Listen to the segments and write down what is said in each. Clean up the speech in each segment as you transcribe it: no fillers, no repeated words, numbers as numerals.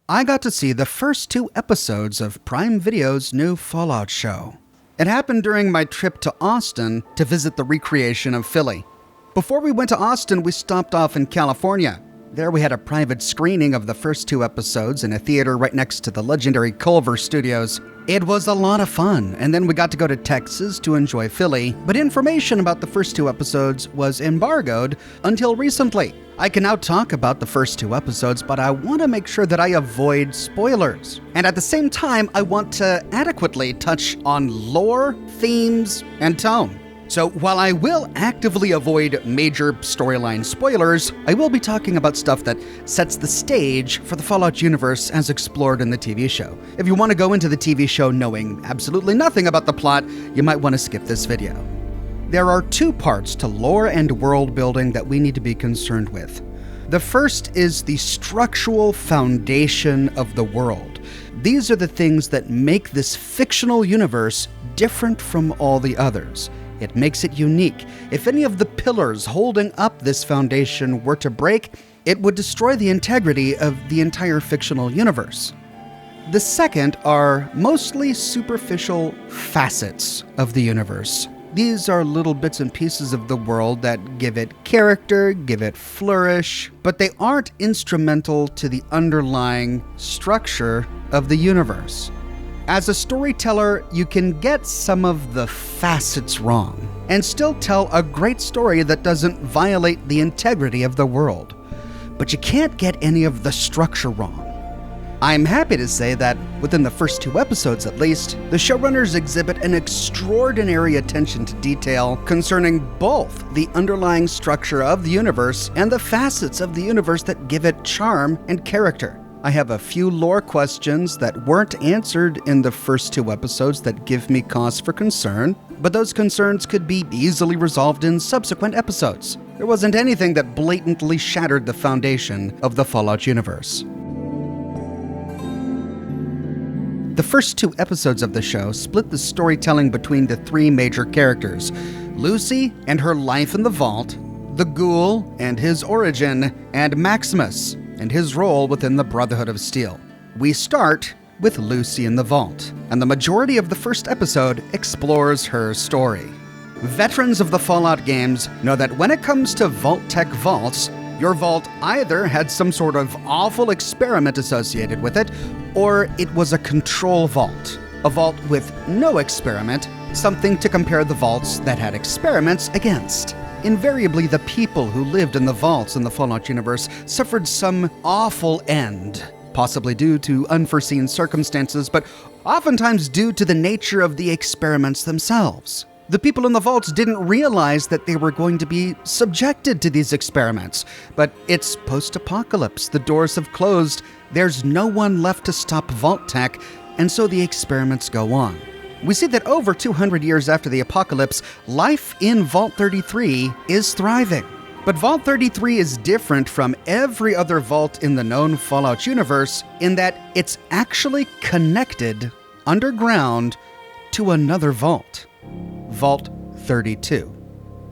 I got to see the first 2 episodes of Prime Video's new Fallout show. It happened during my trip to Austin to visit the recreation of Philly. Before we went to Austin, we stopped off in California. There we had a private screening of the first 2 episodes in a theater right next to the legendary Culver Studios. It was a lot of fun, and then we got to go to Texas to enjoy Philly, but information about the first 2 episodes was embargoed until recently. I can now talk about the first 2 episodes, but I want to make sure that I avoid spoilers. And at the same time, I want to adequately touch on lore, themes, and tone. So while I will actively avoid major storyline spoilers, I will be talking about stuff that sets the stage for the Fallout universe as explored in the TV show. If you want to go into the TV show knowing absolutely nothing about the plot, you might want to skip this video. There are 2 parts to lore and world building that we need to be concerned with. The first is the structural foundation of the world. These are the things that make this fictional universe different from all the others. It makes it unique. If any of the pillars holding up this foundation were to break, it would destroy the integrity of the entire fictional universe. The second are mostly superficial facets of the universe. These are little bits and pieces of the world that give it character, give it flourish, but they aren't instrumental to the underlying structure of the universe. As a storyteller, you can get some of the facets wrong and still tell a great story that doesn't violate the integrity of the world. But you can't get any of the structure wrong. I'm happy to say that within the first 2 episodes at least, the showrunners exhibit an extraordinary attention to detail concerning both the underlying structure of the universe and the facets of the universe that give it charm and character. I have a few lore questions that weren't answered in the first 2 episodes that give me cause for concern, but those concerns could be easily resolved in subsequent episodes. There wasn't anything that blatantly shattered the foundation of the Fallout universe. The first 2 episodes of the show split the storytelling between the 3 major characters: Lucy and her life in the vault, the Ghoul and his origin, and Maximus and his role within the Brotherhood of Steel. We start with Lucy in the vault, and the majority of the first episode explores her story. Veterans of the Fallout games know that when it comes to Vault-Tec vaults, your vault either had some sort of awful experiment associated with it, or it was a control vault. A vault with no experiment, something to compare the vaults that had experiments against. Invariably, the people who lived in the vaults in the Fallout universe suffered some awful end, possibly due to unforeseen circumstances, but oftentimes due to the nature of the experiments themselves. The people in the vaults didn't realize that they were going to be subjected to these experiments, but it's post-apocalypse, the doors have closed, there's no one left to stop Vault-Tec, and so the experiments go on. We see that over 200 years after the apocalypse, life in Vault 33 is thriving. But Vault 33 is different from every other vault in the known Fallout universe in that it's actually connected underground to another vault, Vault 32.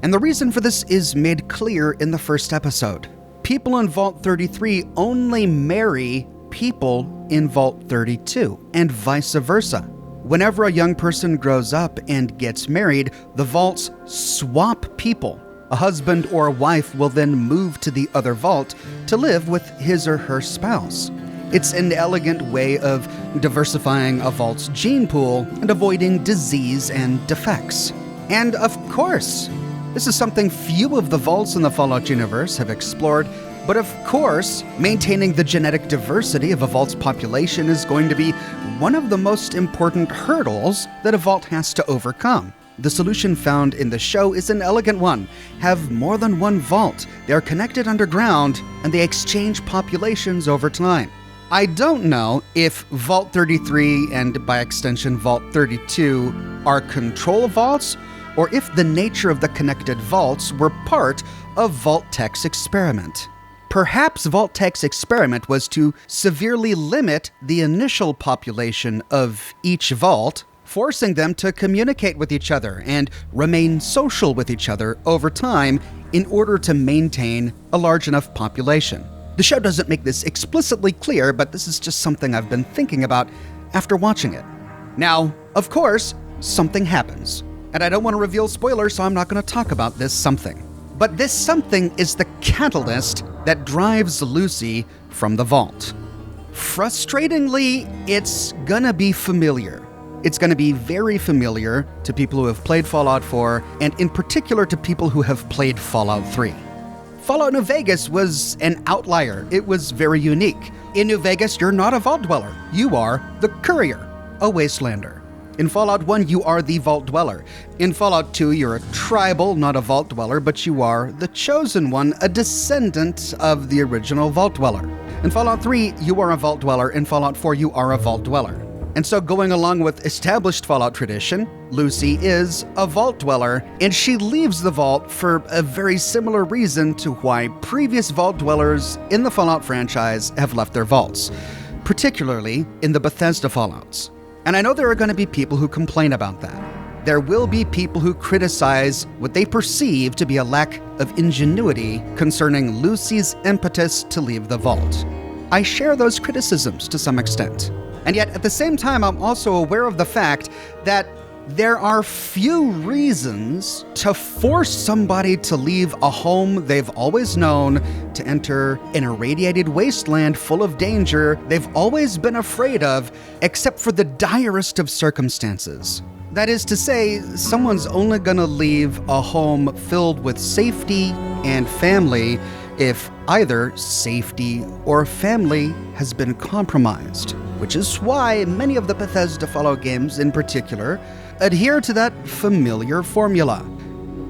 And the reason for this is made clear in the first episode. People in Vault 33 only marry people in Vault 32, and vice versa. Whenever a young person grows up and gets married, the vaults swap people. A husband or a wife will then move to the other vault to live with his or her spouse. It's an elegant way of diversifying a vault's gene pool and avoiding disease and defects. And of course, this is something few of the vaults in the Fallout universe have explored, but of course, maintaining the genetic diversity of a vault's population is going to be one of the most important hurdles that a vault has to overcome. The solution found in the show is an elegant one. Have more than one vault. They are connected underground, and they exchange populations over time. I don't know if Vault 33 and by extension Vault 32 are control vaults, or if the nature of the connected vaults were part of Vault-Tec's experiment. Perhaps Vault-Tec's experiment was to severely limit the initial population of each vault, forcing them to communicate with each other and remain social with each other over time in order to maintain a large enough population. The show doesn't make this explicitly clear, but this is just something I've been thinking about after watching it. Now, of course, something happens. And I don't want to reveal spoilers, so I'm not going to talk about this something. But this something is the catalyst that drives Lucy from the vault. Frustratingly, it's gonna be familiar. It's gonna be very familiar to people who have played Fallout 4, and in particular to people who have played Fallout 3. Fallout New Vegas was an outlier. It was very unique. In New Vegas, you're not a vault dweller. You are the courier, a wastelander. In Fallout 1, you are the vault dweller. In Fallout 2, you're a tribal, not a vault dweller, but you are the chosen one, a descendant of the original vault dweller. In Fallout 3, you are a vault dweller. In Fallout 4, you are a vault dweller. And so going along with established Fallout tradition, Lucy is a vault dweller, and she leaves the vault for a very similar reason to why previous vault dwellers in the Fallout franchise have left their vaults, particularly in the Bethesda Fallouts. And I know there are going to be people who complain about that. There will be people who criticize what they perceive to be a lack of ingenuity concerning Lucy's impetus to leave the vault. I share those criticisms to some extent. And yet, at the same time, I'm also aware of the fact that there are few reasons to force somebody to leave a home they've always known to enter an irradiated wasteland full of danger they've always been afraid of, except for the direst of circumstances. That is to say, someone's only gonna leave a home filled with safety and family if either safety or family has been compromised, which is why many of the Bethesda Fallout games in particular adhere to that familiar formula.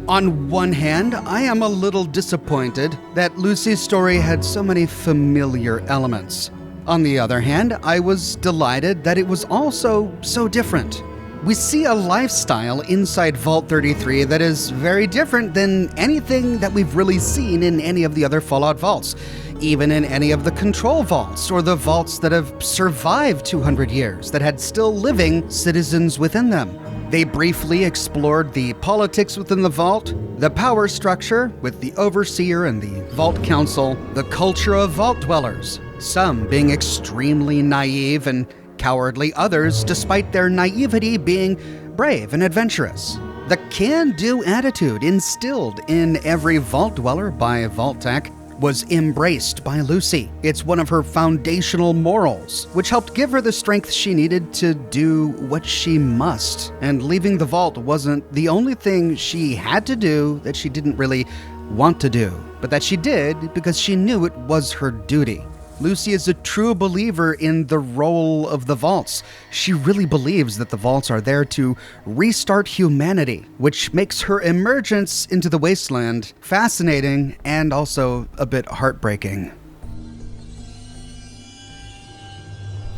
On one hand, I am a little disappointed that Lucy's story had so many familiar elements. On the other hand, I was delighted that it was also so different. We see a lifestyle inside Vault 33 that is very different than anything that we've really seen in any of the other Fallout vaults, even in any of the control vaults or the vaults that have survived 200 years that had still living citizens within them. They briefly explored the politics within the vault, the power structure with the Overseer and the Vault Council, the culture of vault dwellers, some being extremely naive and cowardly, others, despite their naivety, being brave and adventurous. The can-do attitude instilled in every vault dweller by Vault-Tec was embraced by Lucy. It's one of her foundational morals, which helped give her the strength she needed to do what she must. And leaving the vault wasn't the only thing she had to do that she didn't really want to do, but that she did because she knew it was her duty. Lucy is a true believer in the role of the vaults. She really believes that the vaults are there to restart humanity, which makes her emergence into the wasteland fascinating and also a bit heartbreaking.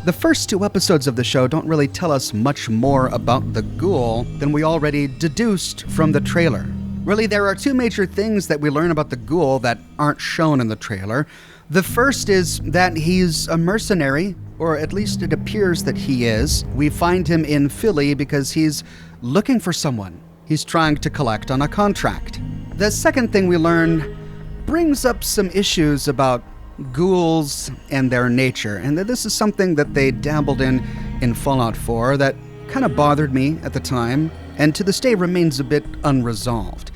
The first two episodes of the show don't really tell us much more about the ghoul than we already deduced from the trailer. Really, there are two major things that we learn about the ghoul that aren't shown in the trailer. The first is that he's a mercenary, or at least it appears that he is. We find him in Philly because he's looking for someone. He's trying to collect on a contract. The second thing we learn brings up some issues about ghouls and their nature, and that this is something that they dabbled in Fallout 4 that kind of bothered me at the time, and to this day remains a bit unresolved.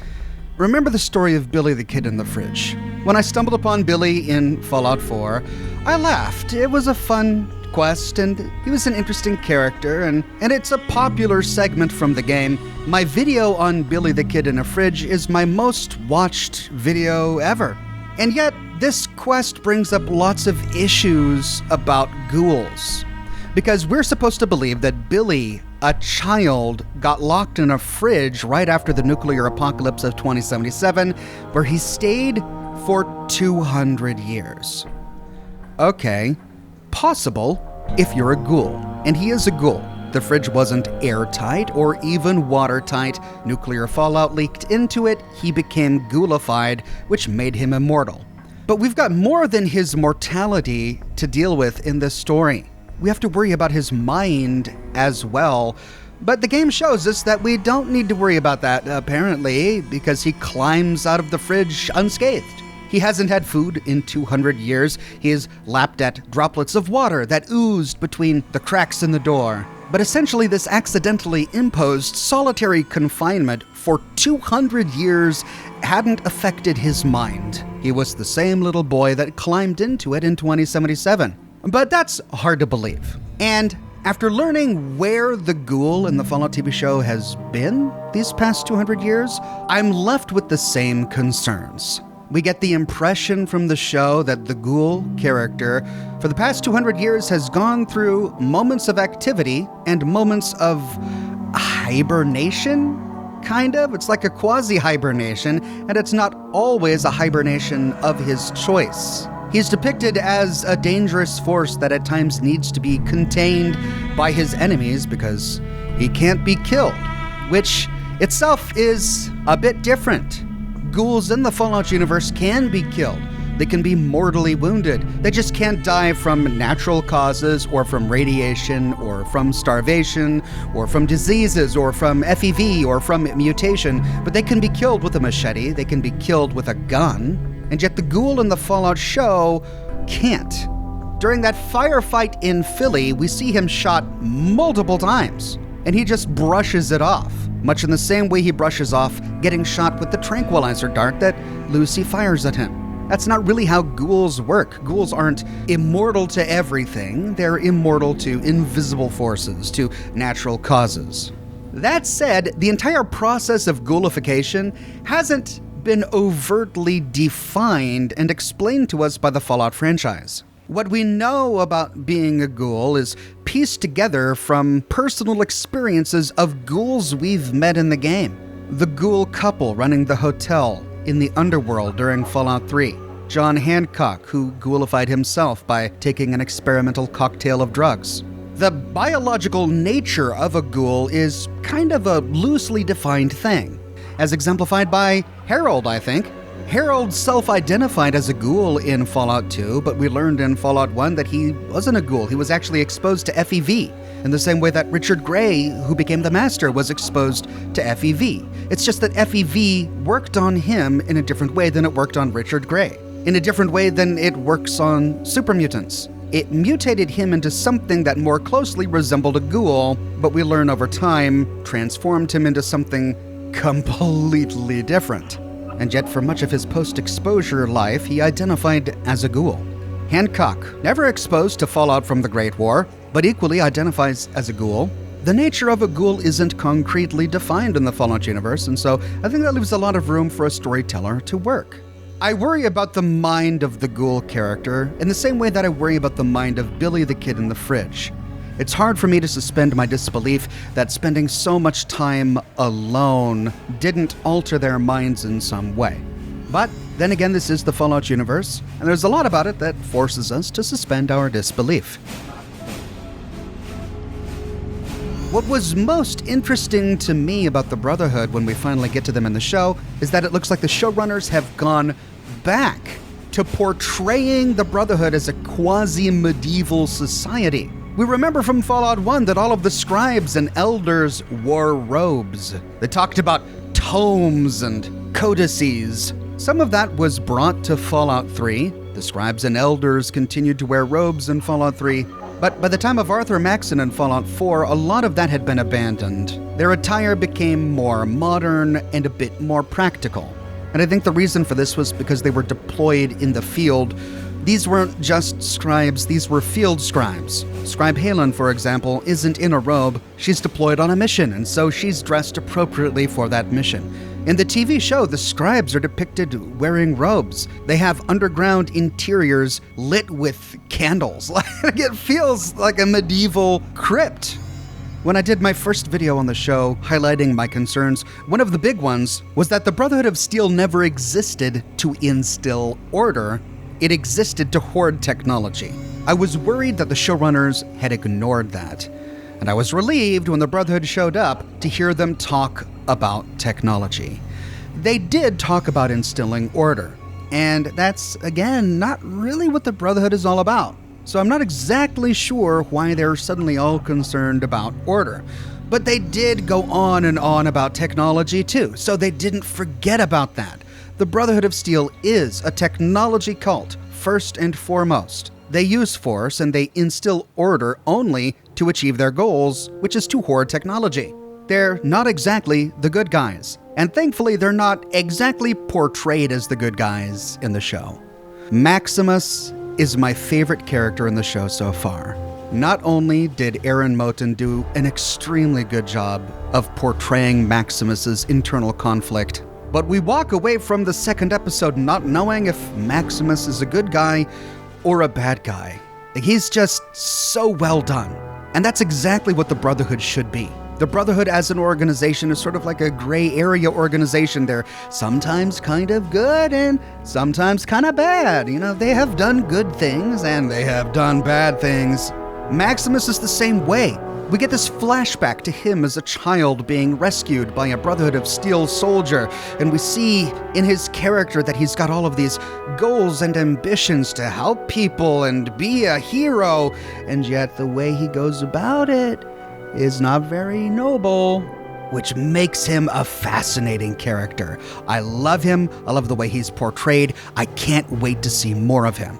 Remember the story of Billy the Kid in the Fridge? When I stumbled upon Billy in Fallout 4, I laughed. It was a fun quest, and he was an interesting character, and it's a popular segment from the game. My video on Billy the Kid in a Fridge is my most watched video ever. And yet, this quest brings up lots of issues about ghouls. Because we're supposed to believe that Billy, a child, got locked in a fridge right after the nuclear apocalypse of 2077, where he stayed for 200 years. Okay, possible if you're a ghoul, and he is a ghoul. The fridge wasn't airtight or even watertight. Nuclear fallout leaked into it, he became ghoulified, which made him immortal. But we've got more than his mortality to deal with in this story. We have to worry about his mind as well. But the game shows us that we don't need to worry about that, apparently, because he climbs out of the fridge unscathed. He hasn't had food in 200 years. He has lapped at droplets of water that oozed between the cracks in the door. But essentially, this accidentally imposed solitary confinement for 200 years hadn't affected his mind. He was the same little boy that climbed into it in 2077. But that's hard to believe. And after learning where the ghoul in the Fallout TV show has been these past 200 years, I'm left with the same concerns. We get the impression from the show that the ghoul character for the past 200 years has gone through moments of activity and moments of hibernation, kind of. It's like a quasi-hibernation, and it's not always a hibernation of his choice. He's depicted as a dangerous force that at times needs to be contained by his enemies because he can't be killed, which itself is a bit different. Ghouls in the Fallout universe can be killed. They can be mortally wounded. They just can't die from natural causes or from radiation or from starvation or from diseases or from FEV or from mutation, but they can be killed with a machete. They can be killed with a gun. And yet the ghoul in the Fallout show can't. During that firefight in Philly, we see him shot multiple times, and he just brushes it off, much in the same way he brushes off getting shot with the tranquilizer dart that Lucy fires at him. That's not really how ghouls work. Ghouls aren't immortal to everything. They're immortal to invisible forces, to natural causes. That said, the entire process of ghoulification hasn't been overtly defined and explained to us by the Fallout franchise. What we know about being a ghoul is pieced together from personal experiences of ghouls we've met in the game. The ghoul couple running the hotel in the underworld during Fallout 3. John Hancock, who ghoulified himself by taking an experimental cocktail of drugs. The biological nature of a ghoul is kind of a loosely defined thing, as exemplified by Harold, I think. Harold self-identified as a ghoul in Fallout 2, but we learned in Fallout 1 that he wasn't a ghoul. He was actually exposed to FEV, in the same way that Richard Gray, who became the Master, was exposed to FEV. It's just that FEV worked on him in a different way than it worked on Richard Gray, in a different way than it works on super mutants. It mutated him into something that more closely resembled a ghoul, but we learn over time transformed him into something completely different. And yet for much of his post-exposure life, he identified as a ghoul. Hancock, never exposed to fallout from the Great War, but equally identifies as a ghoul. The nature of a ghoul isn't concretely defined in the Fallout universe, and so I think that leaves a lot of room for a storyteller to work. I worry about the mind of the ghoul character in the same way that I worry about the mind of Billy the Kid in the Fridge. It's hard for me to suspend my disbelief that spending so much time alone didn't alter their minds in some way. But then again, this is the Fallout universe, and there's a lot about it that forces us to suspend our disbelief. What was most interesting to me about the Brotherhood when we finally get to them in the show is that it looks like the showrunners have gone back to portraying the Brotherhood as a quasi-medieval society. We remember from Fallout 1 that all of the scribes and elders wore robes. They talked about tomes and codices. Some of that was brought to Fallout 3. The scribes and elders continued to wear robes in Fallout 3. But by the time of Arthur Maxon in Fallout 4, a lot of that had been abandoned. Their attire became more modern and a bit more practical. And I think the reason for this was because they were deployed in the field. These weren't just scribes, these were field scribes. Scribe Halen, for example, isn't in a robe. She's deployed on a mission, and so she's dressed appropriately for that mission. In the TV show, the scribes are depicted wearing robes. They have underground interiors lit with candles. It feels like a medieval crypt. When I did my first video on the show highlighting my concerns, one of the big ones was that the Brotherhood of Steel never existed to instill order. It existed to hoard technology. I was worried that the showrunners had ignored that, and I was relieved when the Brotherhood showed up to hear them talk about technology. They did talk about instilling order, and that's, again, not really what the Brotherhood is all about. So I'm not exactly sure why they're suddenly all concerned about order. But they did go on and on about technology too, so they didn't forget about that. The Brotherhood of Steel is a technology cult, first and foremost. They use force and they instill order only to achieve their goals, which is to hoard technology. They're not exactly the good guys, and thankfully they're not exactly portrayed as the good guys in the show. Maximus is my favorite character in the show so far. Not only did Aaron Moten do an extremely good job of portraying Maximus's internal conflict, but we walk away from the second episode not knowing if Maximus is a good guy or a bad guy. He's just so well done. And that's exactly what the Brotherhood should be. The Brotherhood as an organization is sort of like a gray area organization. They're sometimes kind of good and sometimes kind of bad. They have done good things and they have done bad things. Maximus is the same way. We get this flashback to him as a child being rescued by a Brotherhood of Steel soldier, and we see in his character that he's got all of these goals and ambitions to help people and be a hero, and yet the way he goes about it is not very noble, which makes him a fascinating character. I love him. I love the way he's portrayed. I can't wait to see more of him.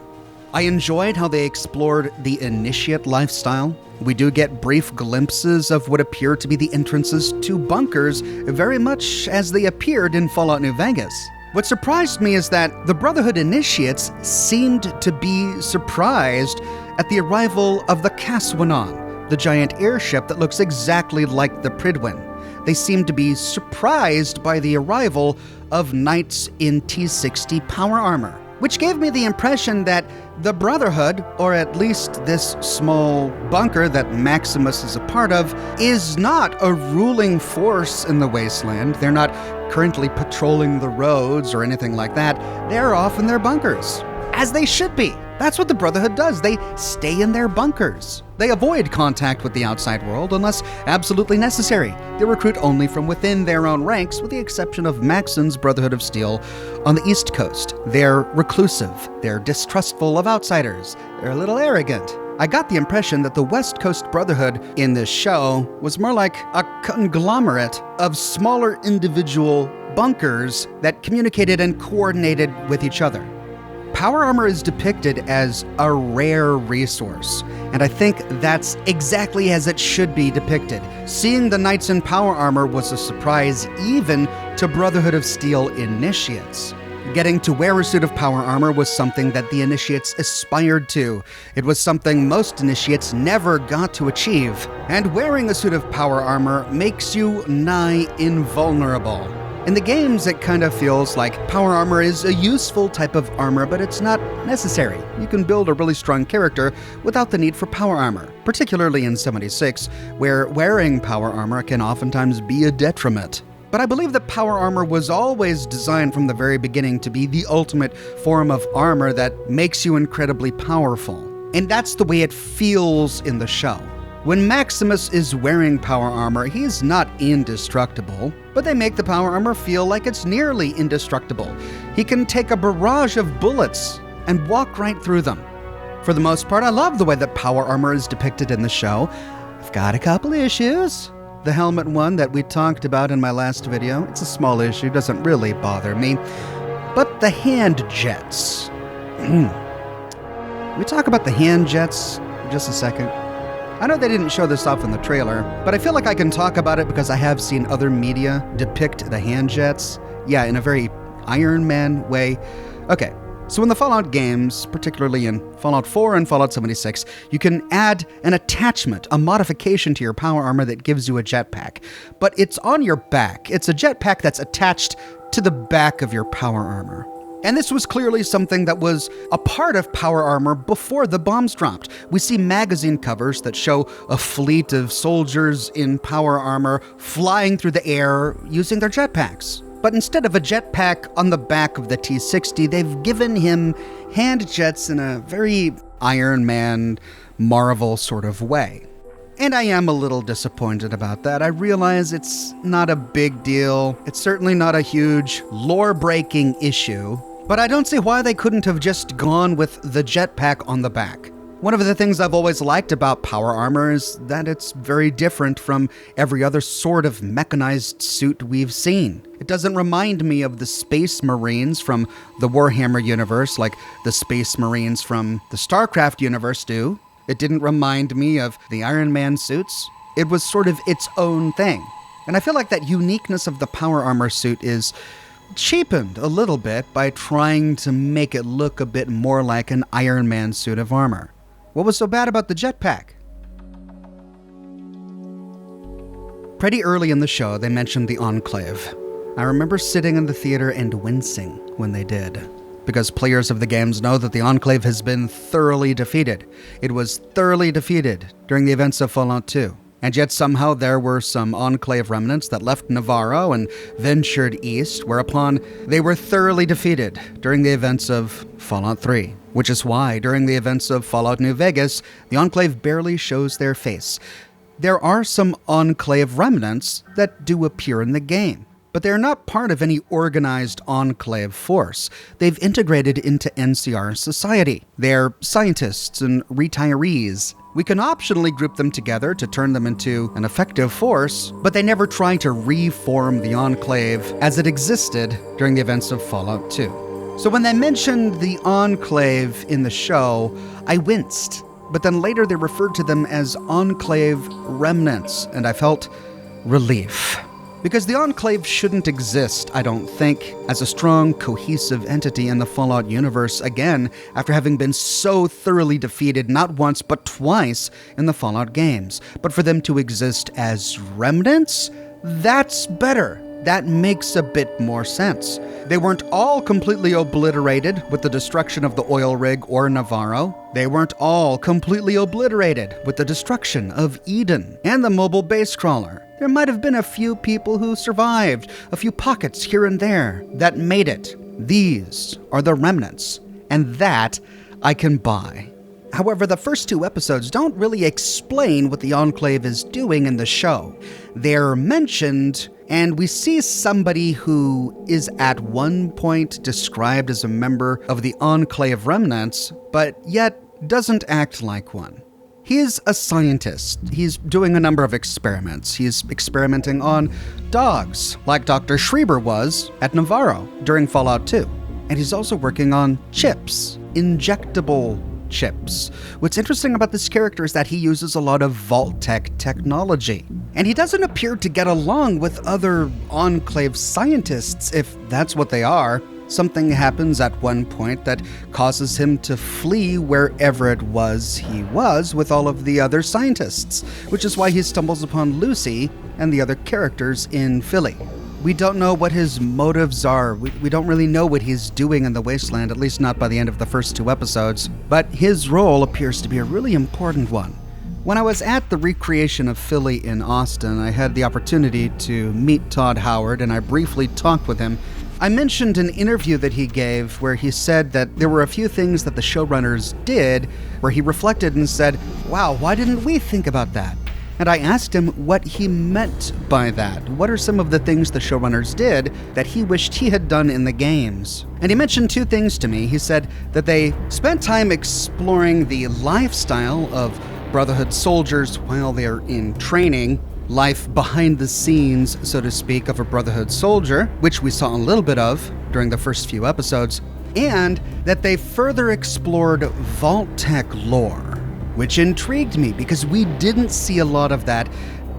I enjoyed how they explored the initiate lifestyle. We do get brief glimpses of what appear to be the entrances to bunkers, very much as they appeared in Fallout New Vegas. What surprised me is that the Brotherhood initiates seemed to be surprised at the arrival of the Caswanon, the giant airship that looks exactly like the Pridwin. They seemed to be surprised by the arrival of knights in T-60 power armor, which gave me the impression that the Brotherhood, or at least this small bunker that Maximus is a part of, is not a ruling force in the wasteland. They're not currently patrolling the roads or anything like that. They're off in their bunkers, as they should be. That's what the Brotherhood does. They stay in their bunkers. They avoid contact with the outside world unless absolutely necessary. They recruit only from within their own ranks, with the exception of Maxon's Brotherhood of Steel on the East Coast. They're reclusive. They're distrustful of outsiders. They're a little arrogant. I got the impression that the West Coast Brotherhood in this show was more like a conglomerate of smaller individual bunkers that communicated and coordinated with each other. Power armor is depicted as a rare resource, and I think that's exactly as it should be depicted. Seeing the knights in power armor was a surprise even to Brotherhood of Steel initiates. Getting to wear a suit of power armor was something that the initiates aspired to. It was something most initiates never got to achieve, and wearing a suit of power armor makes you nigh invulnerable. In the games, it kind of feels like power armor is a useful type of armor, but it's not necessary. You can build a really strong character without the need for power armor, particularly in 76, where wearing power armor can oftentimes be a detriment. But I believe that power armor was always designed from the very beginning to be the ultimate form of armor that makes you incredibly powerful. And that's the way it feels in the show. When Maximus is wearing power armor, he's not indestructible, but they make the power armor feel like it's nearly indestructible. He can take a barrage of bullets and walk right through them. For the most part, I love the way that power armor is depicted in the show. I've got a couple issues. The helmet one that we talked about in my last video, it's a small issue, doesn't really bother me. But the hand jets. We talk about the hand jets for just a second. I know they didn't show this off in the trailer, but I feel like I can talk about it because I have seen other media depict the hand jets. Yeah, in a very Iron Man way. Okay, so in the Fallout games, particularly in Fallout 4 and Fallout 76, you can add an attachment, a modification to your power armor that gives you a jetpack. But it's on your back. It's a jetpack that's attached to the back of your power armor. And this was clearly something that was a part of power armor before the bombs dropped. We see magazine covers that show a fleet of soldiers in power armor flying through the air using their jetpacks. But instead of a jetpack on the back of the T-60, they've given him hand jets in a very Iron Man, Marvel sort of way. And I am a little disappointed about that. I realize it's not a big deal. It's certainly not a huge lore-breaking issue. But I don't see why they couldn't have just gone with the jetpack on the back. One of the things I've always liked about power armor is that it's very different from every other sort of mechanized suit we've seen. It doesn't remind me of the Space Marines from the Warhammer universe like the Space Marines from the StarCraft universe do. It didn't remind me of the Iron Man suits. It was sort of its own thing. And I feel like that uniqueness of the power armor suit is cheapened a little bit by trying to make it look a bit more like an Iron Man suit of armor. What was so bad about the jetpack? Pretty early in the show, they mentioned the Enclave. I remember sitting in the theater and wincing when they did, because players of the games know that the Enclave has been thoroughly defeated. It was thoroughly defeated during the events of Fallout 2. And yet somehow there were some Enclave remnants that left Navarro and ventured east, whereupon they were thoroughly defeated during the events of Fallout 3. Which is why, during the events of Fallout New Vegas, the Enclave barely shows their face. There are some Enclave remnants that do appear in the game, but they're not part of any organized Enclave force. They've integrated into NCR society. They're scientists and retirees. We can optionally group them together to turn them into an effective force, but they never try to reform the Enclave as it existed during the events of Fallout 2. So when they mentioned the Enclave in the show, I winced, but then later they referred to them as Enclave remnants, and I felt relief. Because the Enclave shouldn't exist, I don't think, as a strong, cohesive entity in the Fallout universe again, after having been so thoroughly defeated not once but twice in the Fallout games. But for them to exist as remnants, that's better. That makes a bit more sense. They weren't all completely obliterated with the destruction of the oil rig or Navarro. They weren't all completely obliterated with the destruction of Eden and the mobile base crawler. There might have been a few people who survived, a few pockets here and there that made it. These are the remnants, and that I can buy. However, the first 2 episodes don't really explain what the Enclave is doing in the show. They're mentioned, and we see somebody who is at one point described as a member of the Enclave remnants, but yet doesn't act like one. He's a scientist. He's doing a number of experiments. He's experimenting on dogs, like Dr. Schreiber was at Navarro during Fallout 2. And he's also working on chips, injectable chips. What's interesting about this character is that he uses a lot of Vault-Tec technology. And he doesn't appear to get along with other Enclave scientists, if that's what they are. Something happens at one point that causes him to flee wherever it was he was with all of the other scientists, which is why he stumbles upon Lucy and the other characters in Philly. We don't know what his motives are. We don't really know what he's doing in the Wasteland, at least not by the end of the first 2 episodes. But his role appears to be a really important one. When I was at the recreation of Philly in Austin, I had the opportunity to meet Todd Howard, and I briefly talked with him. I mentioned an interview that he gave where he said that there were a few things that the showrunners did where he reflected and said, wow, why didn't we think about that? And I asked him what he meant by that. What are some of the things the showrunners did that he wished he had done in the games? And he mentioned 2 things to me. He said that they spent time exploring the lifestyle of Brotherhood soldiers while they're in training, life behind the scenes, so to speak, of a Brotherhood soldier, which we saw a little bit of during the first few episodes, and that they further explored Vault-Tec lore, which intrigued me because we didn't see a lot of that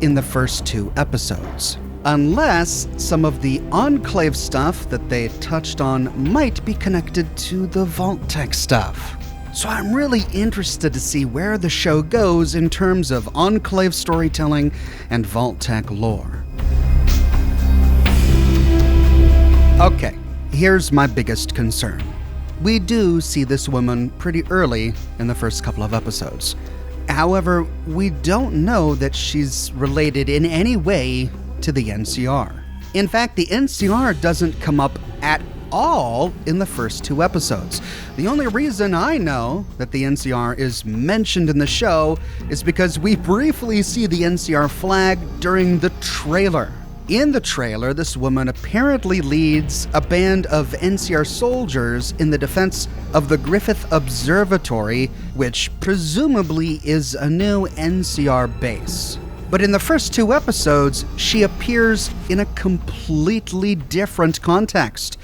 in the first 2 episodes. Unless some of the Enclave stuff that they touched on might be connected to the Vault-Tec stuff. So I'm really interested to see where the show goes in terms of Enclave storytelling and Vault-Tec lore. Okay, here's my biggest concern. We do see this woman pretty early in the first couple of episodes. However, we don't know that she's related in any way to the NCR. In fact, the NCR doesn't come up at all in the first 2 episodes. The only reason I know that the NCR is mentioned in the show is because we briefly see the NCR flag during the trailer. In the trailer, this woman apparently leads a band of NCR soldiers in the defense of the Griffith Observatory, which presumably is a new NCR base. But in the first 2 episodes, she appears in a completely different context,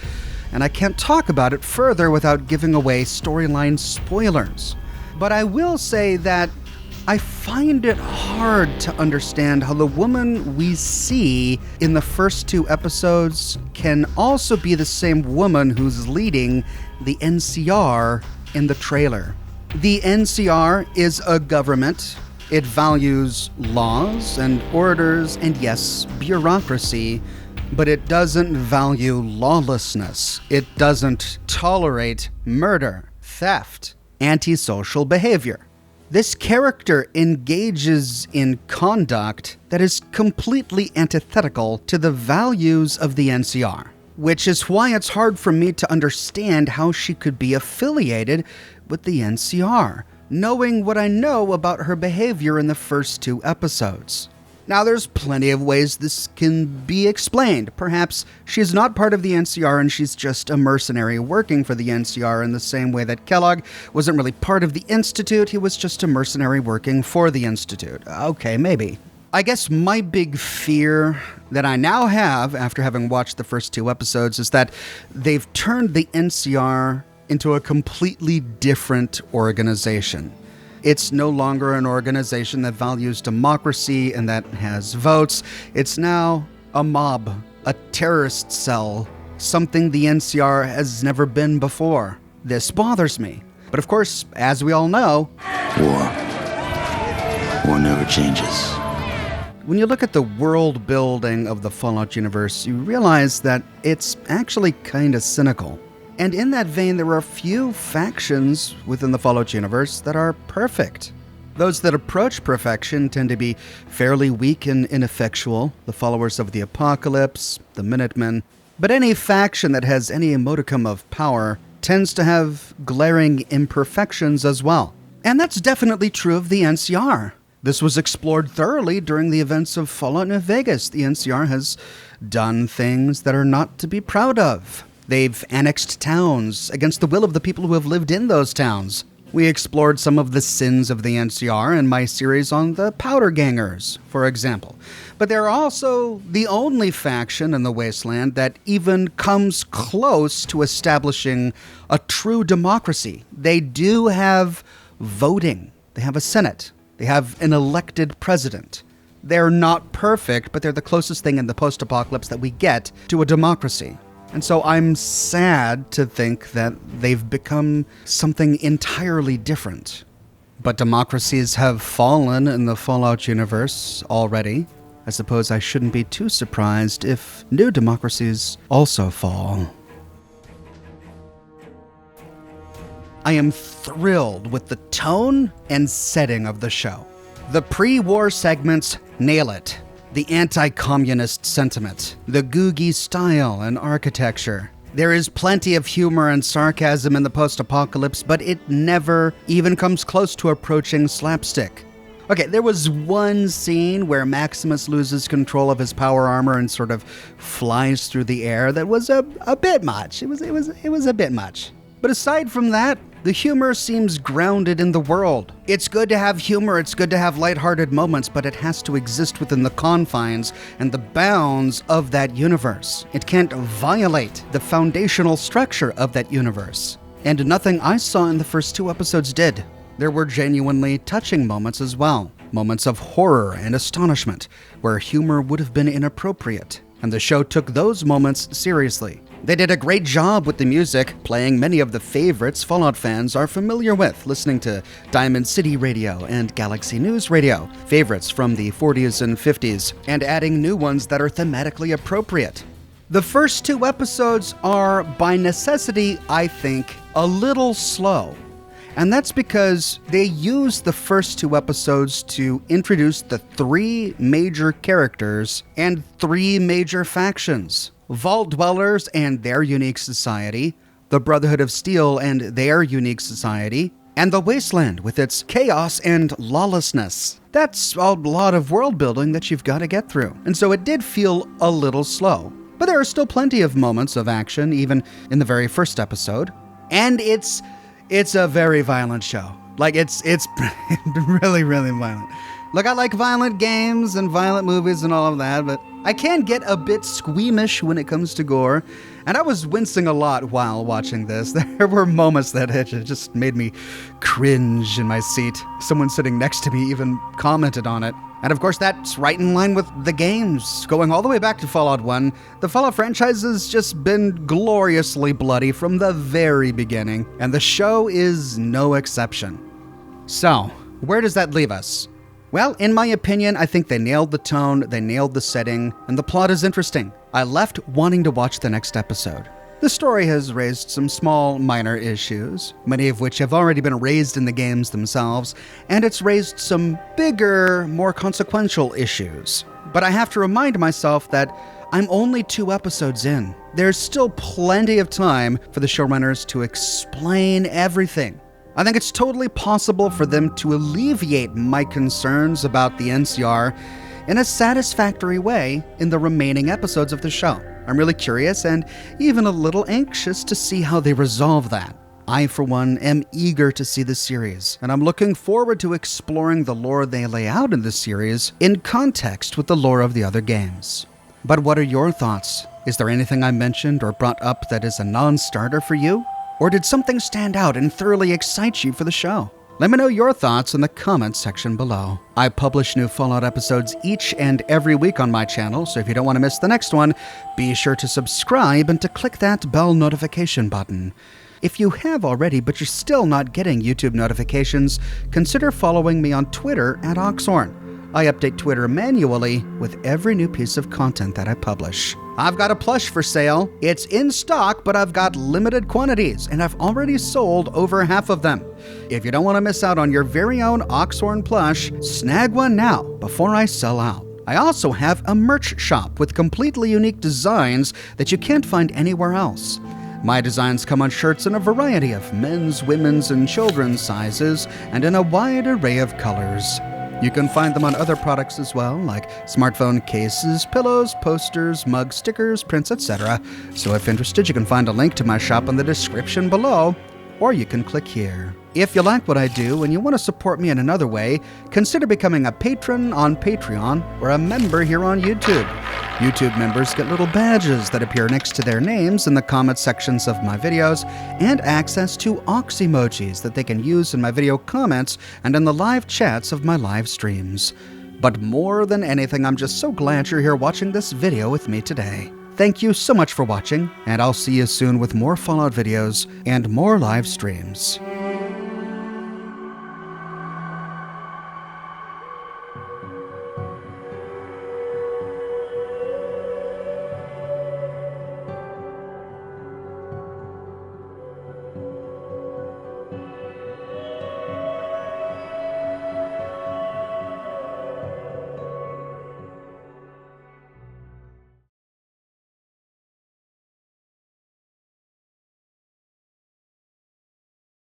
and I can't talk about it further without giving away storyline spoilers. But I will say that I find it hard to understand how the woman we see in the first 2 episodes can also be the same woman who's leading the NCR in the trailer. The NCR is a government. It values laws and orders and, yes, bureaucracy, but it doesn't value lawlessness. It doesn't tolerate murder, theft, antisocial behavior. This character engages in conduct that is completely antithetical to the values of the NCR, which is why it's hard for me to understand how she could be affiliated with the NCR, knowing what I know about her behavior in the first 2 episodes. Now, there's plenty of ways this can be explained. Perhaps she's not part of the NCR and she's just a mercenary working for the NCR in the same way that Kellogg wasn't really part of the Institute, he was just a mercenary working for the Institute. Okay, maybe. I guess my big fear that I now have, after having watched the first 2 episodes, is that they've turned the NCR into a completely different organization. It's no longer an organization that values democracy and that has votes. It's now a mob, a terrorist cell, something the NCR has never been before. This bothers me. But of course, as we all know, War never changes. When you look at the world building of the Fallout universe, you realize that it's actually kind of cynical. And in that vein, there are a few factions within the Fallout universe that are perfect. Those that approach perfection tend to be fairly weak and ineffectual, the followers of the Apocalypse, the Minutemen. But any faction that has any modicum of power tends to have glaring imperfections as well. And that's definitely true of the NCR. This was explored thoroughly during the events of Fallout New Vegas. The NCR has done things that are not to be proud of. They've annexed towns against the will of the people who have lived in those towns. We explored some of the sins of the NCR in my series on the Powder Gangers, for example. But they're also the only faction in the Wasteland that even comes close to establishing a true democracy. They do have voting. They have a Senate. They have an elected president. They're not perfect, but they're the closest thing in the post-apocalypse that we get to a democracy. And so I'm sad to think that they've become something entirely different. But democracies have fallen in the Fallout universe already. I suppose I shouldn't be too surprised if new democracies also fall. I am thrilled with the tone and setting of the show. The pre-war segments nail it. The anti-communist sentiment, the googie style and architecture. There is plenty of humor and sarcasm in the post-apocalypse, but it never even comes close to approaching slapstick. Okay, there was one scene where Maximus loses control of his power armor and sort of flies through the air that was a bit much. It was a bit much. But aside from that, the humor seems grounded in the world. It's good to have humor, it's good to have lighthearted moments, but it has to exist within the confines and the bounds of that universe. It can't violate the foundational structure of that universe. And nothing I saw in the first 2 episodes did. There were genuinely touching moments as well. Moments of horror and astonishment, where humor would have been inappropriate. And the show took those moments seriously. They did a great job with the music, playing many of the favorites Fallout fans are familiar with, listening to Diamond City Radio and Galaxy News Radio, favorites from the 40s and 50s, and adding new ones that are thematically appropriate. The first 2 episodes are, by necessity, I think, a little slow. And that's because they use the first 2 episodes to introduce the 3 major characters and 3 major factions. Vault Dwellers and their unique society, the Brotherhood of Steel and their unique society, and the Wasteland with its chaos and lawlessness. That's a lot of world building that you've got to get through. And so it did feel a little slow. But there are still plenty of moments of action, even in the very first episode. And it's a very violent show. Like, it's really, really violent. Look, I like violent games and violent movies and all of that, but I can get a bit squeamish when it comes to gore. And I was wincing a lot while watching this. There were moments that it just made me cringe in my seat. Someone sitting next to me even commented on it. And of course, that's right in line with the games. Going all the way back to Fallout 1, the Fallout franchise has just been gloriously bloody from the very beginning, and the show is no exception. So, where does that leave us? Well, in my opinion, I think they nailed the tone, they nailed the setting, and the plot is interesting. I left wanting to watch the next episode. The story has raised some small, minor issues, many of which have already been raised in the games themselves, and it's raised some bigger, more consequential issues. But I have to remind myself that I'm only 2 episodes in. There's still plenty of time for the showrunners to explain everything. I think it's totally possible for them to alleviate my concerns about the NCR in a satisfactory way in the remaining episodes of the show. I'm really curious and even a little anxious to see how they resolve that. I, for one, am eager to see the series, and I'm looking forward to exploring the lore they lay out in this series in context with the lore of the other games. But what are your thoughts? Is there anything I mentioned or brought up that is a non-starter for you? Or did something stand out and thoroughly excite you for the show? Let me know your thoughts in the comments section below. I publish new Fallout episodes each and every week on my channel, so if you don't want to miss the next one, be sure to subscribe and to click that bell notification button. If you have already, but you're still not getting YouTube notifications, consider following me on Twitter at Oxhorn. I update Twitter manually with every new piece of content that I publish. I've got a plush for sale. It's in stock, but I've got limited quantities, and I've already sold over half of them. If you don't want to miss out on your very own Oxhorn plush, snag one now before I sell out. I also have a merch shop with completely unique designs that you can't find anywhere else. My designs come on shirts in a variety of men's, women's, and children's sizes, and in a wide array of colors. You can find them on other products as well, like smartphone cases, pillows, posters, mugs, stickers, prints, etc. So if interested, you can find a link to my shop in the description below, or you can click here. If you like what I do and you want to support me in another way, consider becoming a patron on Patreon or a member here on YouTube. YouTube members get little badges that appear next to their names in the comment sections of my videos, and access to Ox emojis that they can use in my video comments and in the live chats of my live streams. But more than anything, I'm just so glad you're here watching this video with me today. Thank you so much for watching, and I'll see you soon with more Fallout videos and more live streams.